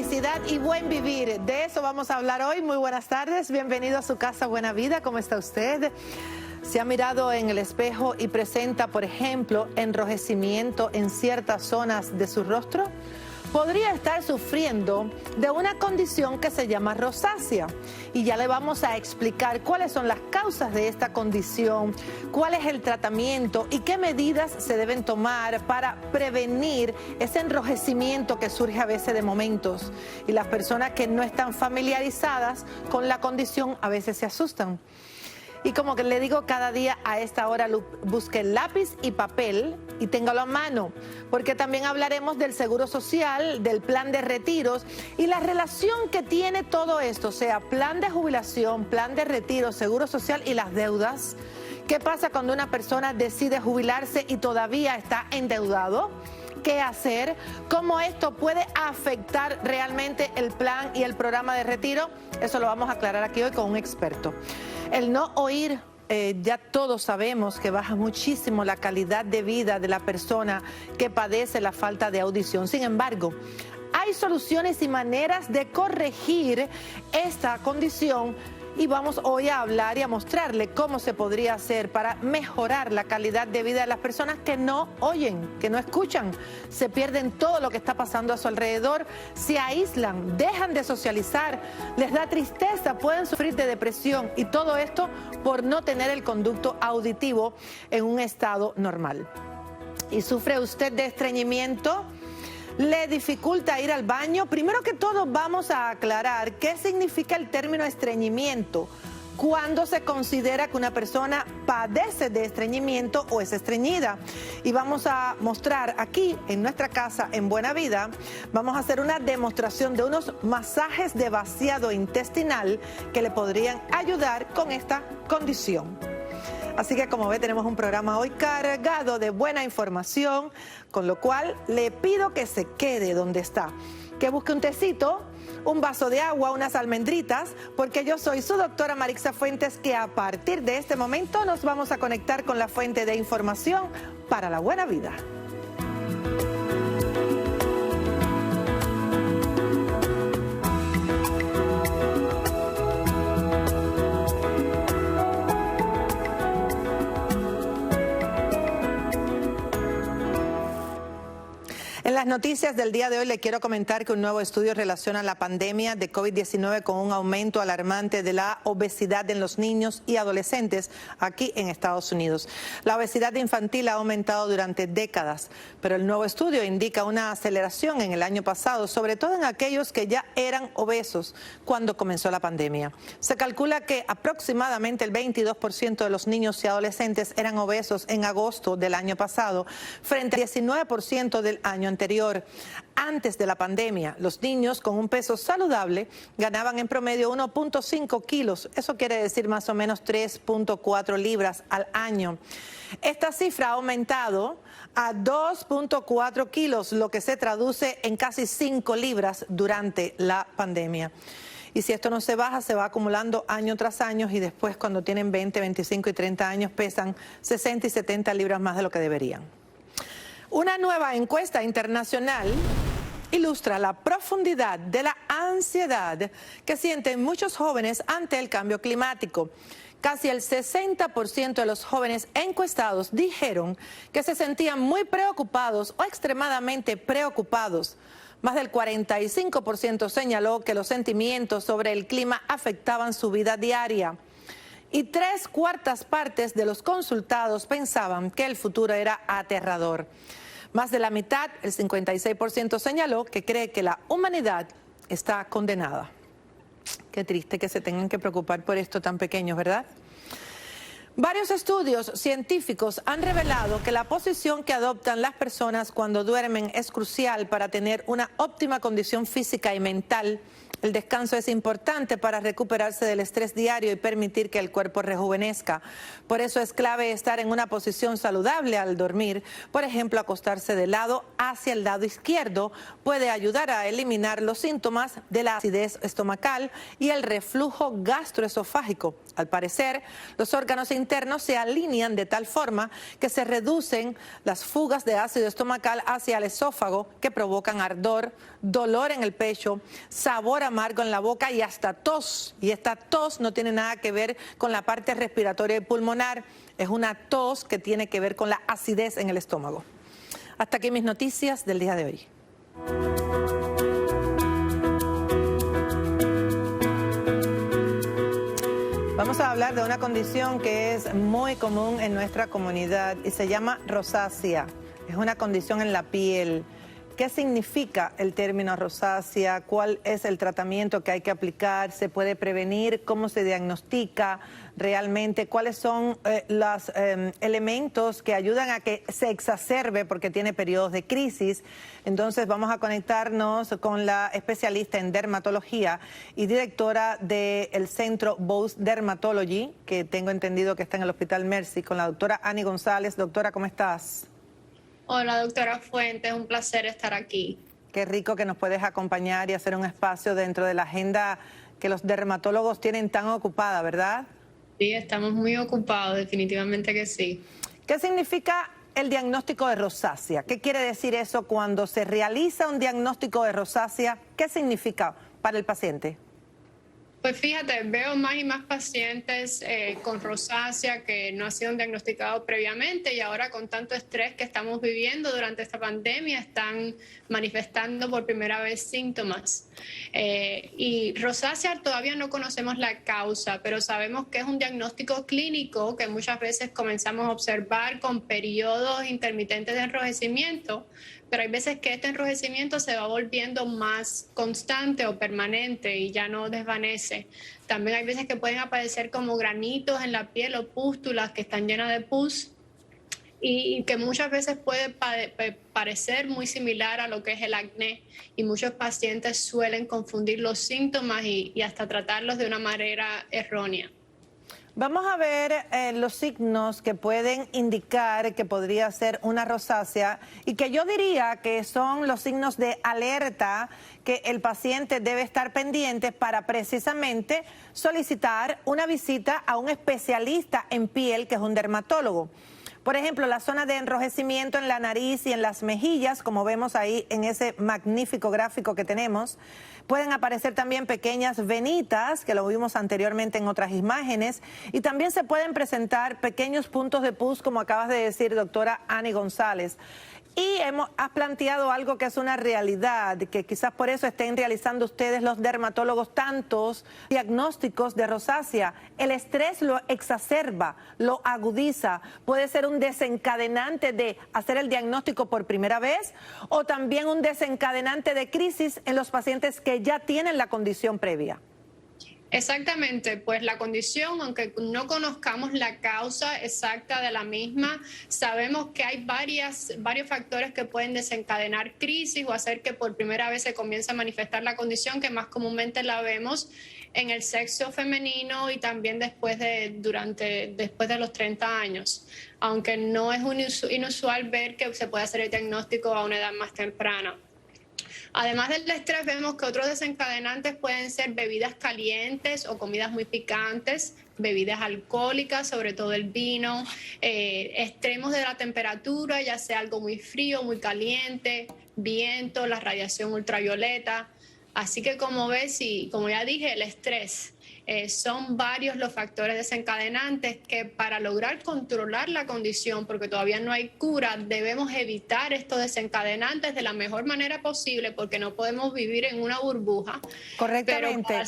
felicidad y buen vivir. De eso vamos a hablar hoy. Muy buenas tardes, bienvenido a su casa Buena Vida. ¿Cómo está usted? ¿Se ha mirado en el espejo y presenta, por ejemplo, enrojecimiento en ciertas zonas de su rostro? Podría estar sufriendo de una condición que se llama rosácea. Y ya le vamos a explicar cuáles son las causas de esta condición, cuál es el tratamiento y qué medidas se deben tomar para prevenir ese enrojecimiento que surge a veces de momentos. Y las personas que no están familiarizadas con la condición a veces se asustan. Y como que le digo cada día a esta hora, busque lápiz y papel y téngalo a mano, porque también hablaremos del seguro social, del plan de retiros y la relación que tiene todo esto, o sea, plan de jubilación, plan de retiro, seguro social y las deudas. ¿Qué pasa cuando una persona decide jubilarse y todavía está endeudado? ¿Qué hacer? ¿Cómo esto puede afectar realmente el plan y el programa de retiro? Eso lo vamos a aclarar aquí hoy con un experto. El no oír, ya todos sabemos que baja muchísimo la calidad de vida de la persona que padece la falta de audición. Sin embargo, hay soluciones y maneras de corregir esta condición. Y vamos hoy a hablar y a mostrarle cómo se podría hacer para mejorar la calidad de vida de las personas que no oyen, que no escuchan, se pierden todo lo que está pasando a su alrededor, se aíslan, dejan de socializar, les da tristeza, pueden sufrir de depresión y todo esto por no tener el conducto auditivo en un estado normal. ¿Y sufre usted de estreñimiento? ¿Le dificulta ir al baño? Primero que todo vamos a aclarar qué significa el término estreñimiento, cuándo se considera que una persona padece de estreñimiento o es estreñida. Y vamos a mostrar aquí en nuestra casa en Buena Vida, vamos a hacer una demostración de unos masajes de vaciado intestinal que le podrían ayudar con esta condición. Así que como ve, tenemos un programa hoy cargado de buena información, con lo cual le pido que se quede donde está, que busque un tecito, un vaso de agua, unas almendritas, porque yo soy su doctora Marixa Fuentes, que a partir de este momento nos vamos a conectar con la fuente de información para la buena vida. En las noticias del día de hoy le quiero comentar que un nuevo estudio relaciona la pandemia de COVID-19 con un aumento alarmante de la obesidad en los niños y adolescentes aquí en Estados Unidos. La obesidad infantil ha aumentado durante décadas, pero el nuevo estudio indica una aceleración en el año pasado, sobre todo en aquellos que ya eran obesos cuando comenzó la pandemia. Se calcula que aproximadamente el 22% de los niños y adolescentes eran obesos en agosto del año pasado, frente al 19% del año anterior. Antes de la pandemia, los niños con un peso saludable ganaban en promedio 1.5 kilos. Eso quiere decir más o menos 3.4 libras al año. Esta cifra ha aumentado a 2.4 kilos, lo que se traduce en casi 5 libras durante la pandemia. Y si esto no se baja, se va acumulando año tras año y después cuando tienen 20, 25 y 30 años pesan 60 y 70 libras más de lo que deberían. Una nueva encuesta internacional ilustra la profundidad de la ansiedad que sienten muchos jóvenes ante el cambio climático. Casi el 60% de los jóvenes encuestados dijeron que se sentían muy preocupados o extremadamente preocupados. Más del 45% señaló que los sentimientos sobre el clima afectaban su vida diaria. Y 3/4 partes de los consultados pensaban que el futuro era aterrador. Más de la mitad, el 56%, señaló que cree que la humanidad está condenada. Qué triste que se tengan que preocupar por esto tan pequeño, ¿verdad? Varios estudios científicos han revelado que la posición que adoptan las personas cuando duermen es crucial para tener una óptima condición física y mental El descanso es importante para recuperarse del estrés diario y permitir que el cuerpo rejuvenezca. Por eso es clave estar en una posición saludable al dormir. Por ejemplo, acostarse de lado hacia el lado izquierdo puede ayudar a eliminar los síntomas de la acidez estomacal y el reflujo gastroesofágico. Al parecer, los órganos internos se alinean de tal forma que se reducen las fugas de ácido estomacal hacia el esófago que provocan ardor, dolor en el pecho, sabor amargo en la boca y hasta tos. Y esta tos no tiene nada que ver con la parte respiratoria y pulmonar, es una tos que tiene que ver con la acidez en el estómago. Hasta aquí mis noticias del día de hoy. Vamos a hablar de una condición que es muy común en nuestra comunidad y se llama rosácea. Es una condición en la piel. ¿Qué significa el término rosácea? ¿Cuál es el tratamiento que hay que aplicar? ¿Se puede prevenir? ¿Cómo se diagnostica realmente? ¿Cuáles son los elementos que ayudan a que se exacerbe porque tiene periodos de crisis? Entonces vamos a conectarnos con la especialista en dermatología y directora del centro Bose Dermatology, que tengo entendido que está en el Hospital Mercy, con la doctora Ani González. Doctora, ¿cómo estás? Hola, doctora Fuentes, un placer estar aquí. Qué rico que nos puedes acompañar y hacer un espacio dentro de la agenda que los dermatólogos tienen tan ocupada, ¿verdad? Sí, estamos muy ocupados, definitivamente que sí. ¿Qué significa el diagnóstico de rosácea? ¿Qué quiere decir eso cuando se realiza un diagnóstico de rosácea? ¿Qué significa para el paciente? Pues fíjate, veo más y más pacientes con rosácea que no han sido diagnosticados previamente y ahora con tanto estrés que estamos viviendo durante esta pandemia están manifestando por primera vez síntomas. Y rosácea todavía no conocemos la causa, pero sabemos que es un diagnóstico clínico que muchas veces comenzamos a observar con periodos intermitentes de enrojecimiento, pero hay veces que este enrojecimiento se va volviendo más constante o permanente y ya no desvanece. También hay veces que pueden aparecer como granitos en la piel o pústulas que están llenas de pus y que muchas veces puede parecer muy similar a lo que es el acné y muchos pacientes suelen confundir los síntomas y hasta tratarlos de una manera errónea. Vamos a ver los signos que pueden indicar que podría ser una rosácea y que yo diría que son los signos de alerta que el paciente debe estar pendiente para precisamente solicitar una visita a un especialista en piel que es un dermatólogo. Por ejemplo, la zona de enrojecimiento en la nariz y en las mejillas, como vemos ahí en ese magnífico gráfico que tenemos. Pueden aparecer también pequeñas venitas, que lo vimos anteriormente en otras imágenes, y también se pueden presentar pequeños puntos de pus, como acabas de decir, doctora Ani González. Y has planteado algo que es una realidad, que quizás por eso estén realizando ustedes los dermatólogos tantos diagnósticos de rosácea. El estrés lo exacerba, lo agudiza, puede ser un desencadenante de hacer el diagnóstico por primera vez o también un desencadenante de crisis en los pacientes que ya tienen la condición previa. Exactamente, pues la condición, aunque no conozcamos la causa exacta de la misma, sabemos que hay varios factores que pueden desencadenar crisis o hacer que por primera vez se comience a manifestar la condición, que más comúnmente la vemos en el sexo femenino y también después de los 30 años, aunque no es inusual ver que se puede hacer el diagnóstico a una edad más temprana. Además del estrés, vemos que otros desencadenantes pueden ser bebidas calientes o comidas muy picantes, bebidas alcohólicas, sobre todo el vino, extremos de la temperatura, ya sea algo muy frío, muy caliente, viento, la radiación ultravioleta. Así que como ves, y como ya dije, el estrés. Son varios los factores desencadenantes que para lograr controlar la condición, porque todavía no hay cura, debemos evitar estos desencadenantes de la mejor manera posible porque no podemos vivir en una burbuja. Correctamente.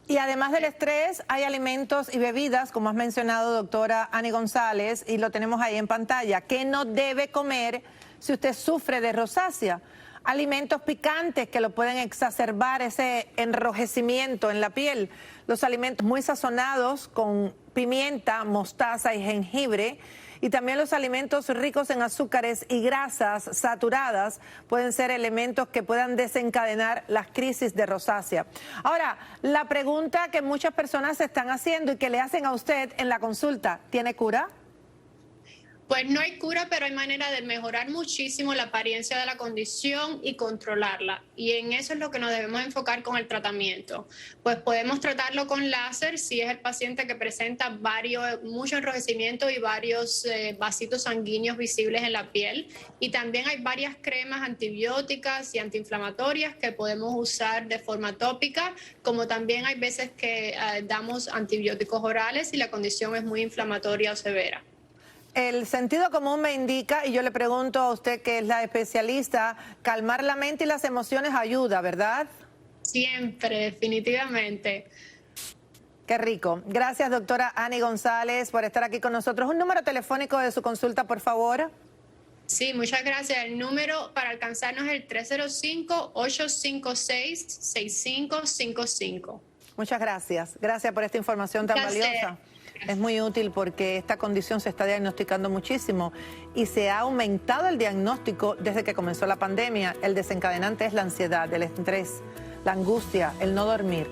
Y además del estrés, hay alimentos y bebidas, como has mencionado, doctora Ani González, y lo tenemos ahí en pantalla, que no debe comer si usted sufre de rosácea. Alimentos picantes que lo pueden exacerbar ese enrojecimiento en la piel. Los alimentos muy sazonados con pimienta, mostaza y jengibre. Y también los alimentos ricos en azúcares y grasas saturadas pueden ser elementos que puedan desencadenar las crisis de rosácea. Ahora, la pregunta que muchas personas se están haciendo y que le hacen a usted en la consulta, ¿tiene cura? Pues no hay cura, pero hay manera de mejorar muchísimo la apariencia de la condición y controlarla. Y en eso es lo que nos debemos enfocar con el tratamiento. Pues podemos tratarlo con láser si es el paciente que presenta mucho enrojecimiento y varios vasitos sanguíneos visibles en la piel. Y también hay varias cremas antibióticas y antiinflamatorias que podemos usar de forma tópica, como también hay veces que damos antibióticos orales si la condición es muy inflamatoria o severa. El sentido común me indica, y yo le pregunto a usted que es la especialista, calmar la mente y las emociones ayuda, ¿verdad? Siempre, definitivamente. Qué rico. Gracias, doctora Ani González, por estar aquí con nosotros. Un número telefónico de su consulta, por favor. Sí, muchas gracias. El número para alcanzarnos es el 305-856-6555. Muchas gracias. Gracias por esta información tan valiosa. Es muy útil porque esta condición se está diagnosticando muchísimo y se ha aumentado el diagnóstico desde que comenzó la pandemia. El desencadenante es la ansiedad, el estrés, la angustia, el no dormir.